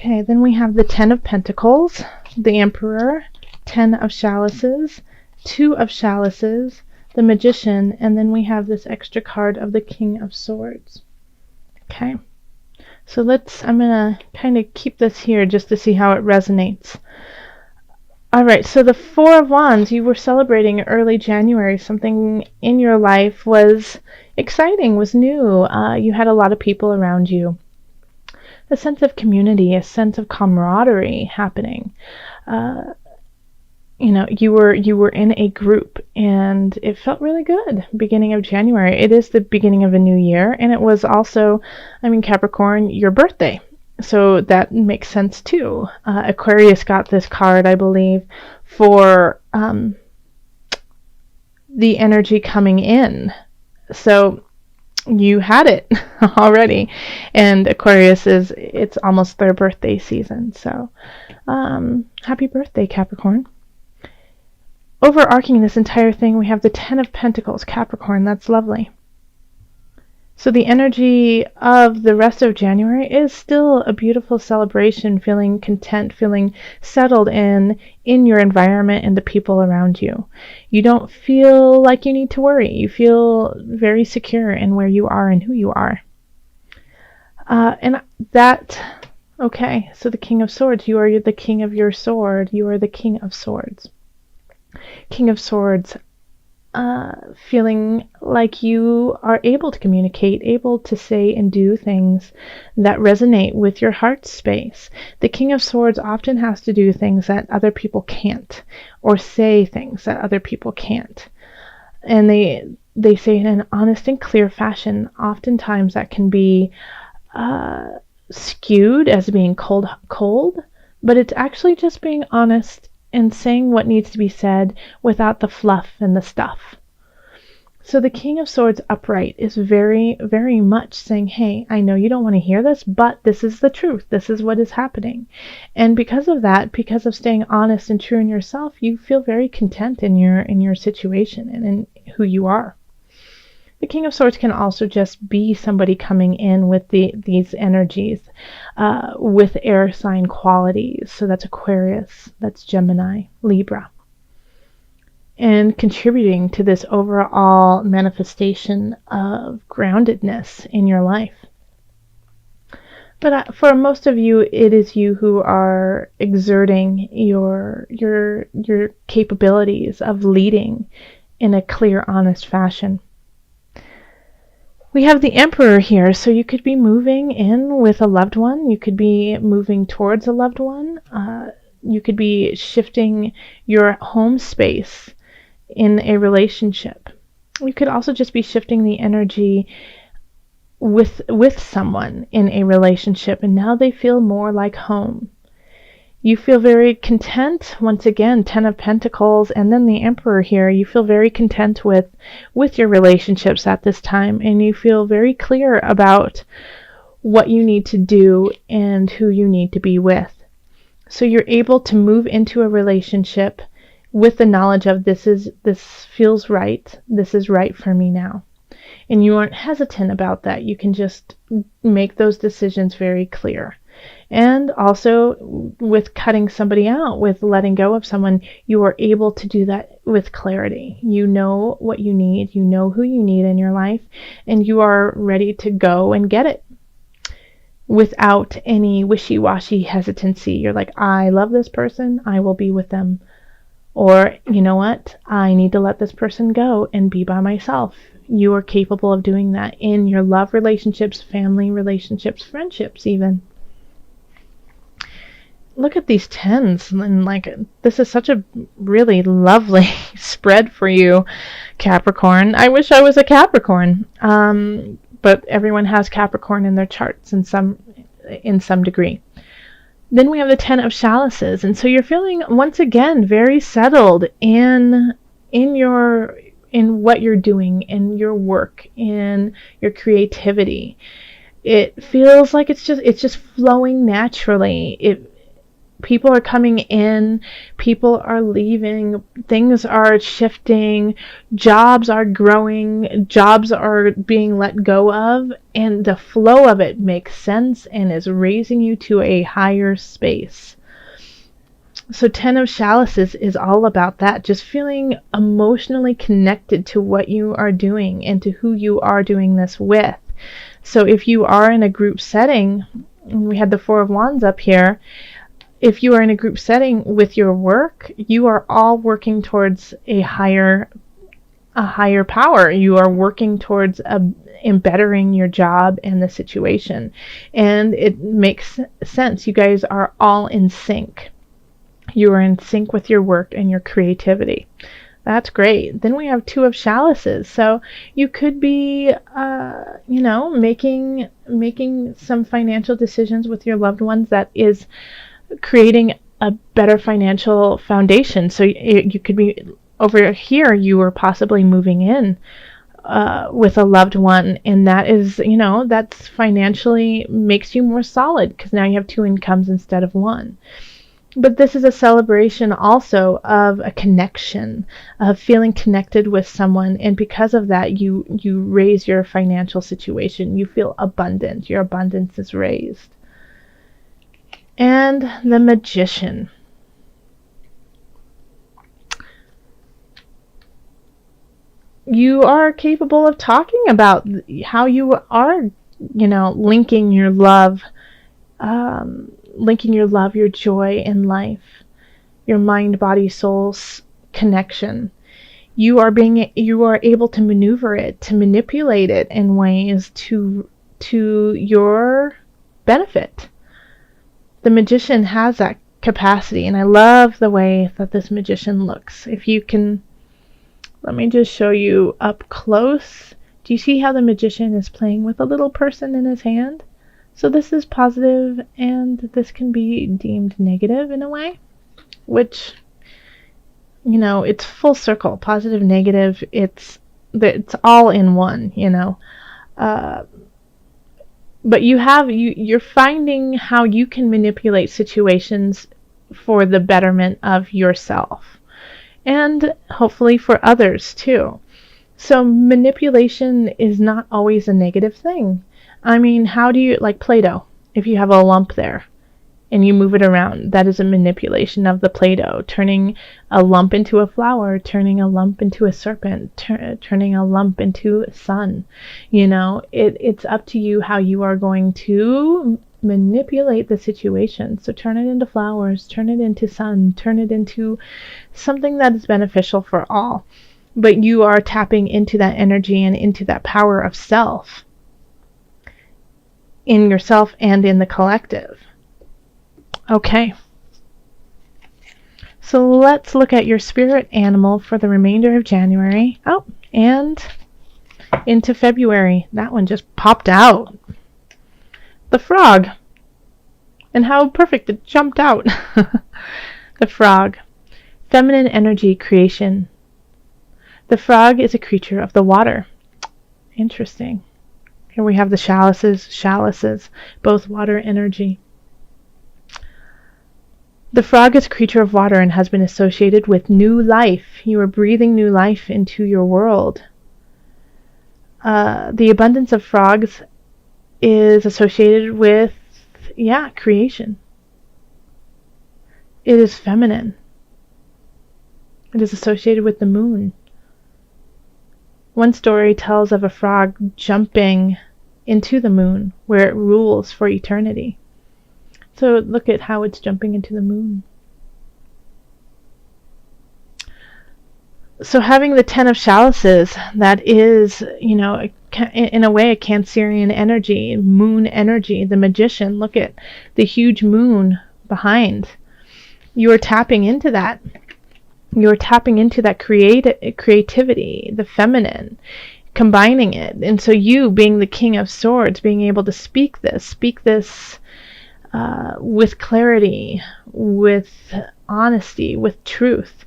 Okay, then we have the Ten of Pentacles, the Emperor, Ten of Chalices, Two of Chalices, the Magician, and then we have this extra card of the King of Swords. Okay, so I'm going to kind of keep this here just to see how it resonates. Alright, so the Four of Wands, you were celebrating early January. Something in your life was exciting, was new. You had a lot of people around you. A sense of community, a sense of camaraderie happening. You were in a group, and it felt really good. Beginning of January. It is the beginning of a new year, and it was also, Capricorn, your birthday. So that makes sense too. Aquarius got this card, I believe, for the energy coming in. So you had it already. And Aquarius it's almost their birthday season. So happy birthday, Capricorn. Overarching this entire thing, we have the Ten of Pentacles, Capricorn. That's lovely. So the energy of the rest of January is still a beautiful celebration, feeling content, feeling settled in your environment and the people around you. You don't feel like you need to worry. You feel very secure in where you are and who you are. Okay, so the King of Swords, you are the king of your sword. You are the King of Swords. King of Swords, feeling like you are able to communicate, able to say and do things that resonate with your heart space. The King of Swords often has to do things that other people can't, or say things that other people can't. And they say it in an honest and clear fashion. Oftentimes that can be skewed as being cold, but it's actually just being honest and saying what needs to be said without the fluff and the stuff. So the King of Swords upright is very, very much saying, hey, I know you don't want to hear this, but this is the truth. This is what is happening. And because of that, because of staying honest and true in yourself, you feel very content in your situation and in who you are. The King of Swords can also just be somebody coming in with these energies, with air sign qualities. So that's Aquarius, that's Gemini, Libra. And contributing to this overall manifestation of groundedness in your life. But for most of you, it is you who are exerting your capabilities of leading in a clear, honest fashion. We have the Emperor here, so you could be moving in with a loved one. You could be moving towards a loved one. You could be shifting your home space in a relationship. You could also just be shifting the energy with someone in a relationship, and now they feel more like home. You feel very content, once again, Ten of Pentacles, and then the Emperor here. You feel very content with your relationships at this time, and you feel very clear about what you need to do and who you need to be with. So you're able to move into a relationship with the knowledge of this feels right, this is right for me now. And you aren't hesitant about that. You can just make those decisions very clear. And also with cutting somebody out, with letting go of someone, you are able to do that with clarity. You know what you need, you know who you need in your life, and you are ready to go and get it without any wishy-washy hesitancy. You're like, I love this person, I will be with them. Or, you know what, I need to let this person go and be by myself. You are capable of doing that in your love relationships, family relationships, friendships even. Look at these tens, and this is such a really lovely spread for you, Capricorn. I wish I was a Capricorn, but everyone has Capricorn in their charts in some degree. Then we have the Ten of Chalices, and so you're feeling once again very settled in what you're doing, in your work, in your creativity. It feels like it's just flowing naturally. People are coming in, people are leaving, things are shifting, jobs are growing, jobs are being let go of, and the flow of it makes sense and is raising you to a higher space. So 10 of Chalices is all about that, just feeling emotionally connected to what you are doing and to who you are doing this with. So if you are in a group setting, we had the Four of Wands up here, if you are in a group setting with your work, you are all working towards a higher power. You are working towards bettering your job and the situation. And it makes sense. You guys are all in sync. You are in sync with your work and your creativity. That's great. Then we have Two of Chalices. So you could be, making some financial decisions with your loved ones that is creating a better financial foundation. So you could be over here, you were possibly moving in with a loved one, and that is, that's financially makes you more solid because now you have two incomes instead of one. But this is a celebration also of a connection, of feeling connected with someone, and because of that, you raise your financial situation. You feel abundant. Your abundance is raised. And the Magician. You are capable of talking about how you are, linking your love, your joy in life, your mind, body, soul connection. You are able to maneuver it, to manipulate it in ways to your benefit. The Magician has that capacity, and I love the way that this Magician looks. If you can, let me just show you up close. Do you see how the Magician is playing with a little person in his hand? So this is positive, and this can be deemed negative in a way, which, it's full circle. Positive, negative, it's all in one, But you're finding how you can manipulate situations for the betterment of yourself and hopefully for others too. So manipulation is not always a negative thing. I mean, how do you, like Play-Doh, if you have a lump there and you move it around, that is a manipulation of the Play-Doh, turning a lump into a flower, turning a lump into a serpent, turning a lump into a sun. It's up to you how you are going to manipulate the situation. So turn it into flowers, turn it into sun, turn it into something that is beneficial for all. But you are tapping into that energy and into that power of self in yourself and in the collective. Okay. So let's look at your spirit animal for the remainder of January. Oh, and into February. That one just popped out. The frog. And how perfect it jumped out. The frog. Feminine energy creation. The frog is a creature of the water. Interesting. Here we have the chalices, both water energy. The frog is a creature of water and has been associated with new life. You are breathing new life into your world. The abundance of frogs is associated with, creation. It is feminine. It is associated with the moon. One story tells of a frog jumping into the moon where it rules for eternity. So look at how it's jumping into the moon. So having the 10 of Chalices, that is, in a way, a Cancerian energy, moon energy, the Magician. Look at the huge moon behind. You are tapping into that. You're tapping into that creativity, the feminine, combining it. And so you, being the King of Swords, being able to speak this with clarity, with honesty, with truth,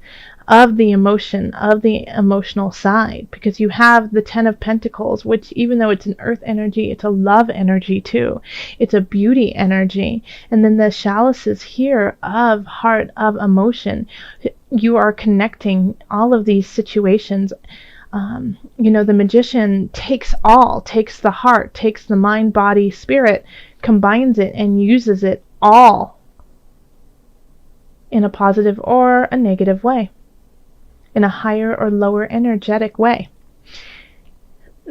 of the emotion, of the emotional side, because you have the Ten of Pentacles, which, even though it's an earth energy, it's a love energy too. It's a beauty energy. And then the chalices here of heart, of emotion. You are connecting all of these situations. The Magician takes the heart, takes the mind, body, spirit, combines it and uses it all in a positive or a negative way, in a higher or lower energetic way.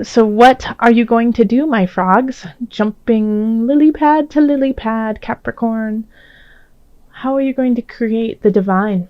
So what are you going to do, my frogs? Jumping lily pad to lily pad, Capricorn. How are you going to create the divine?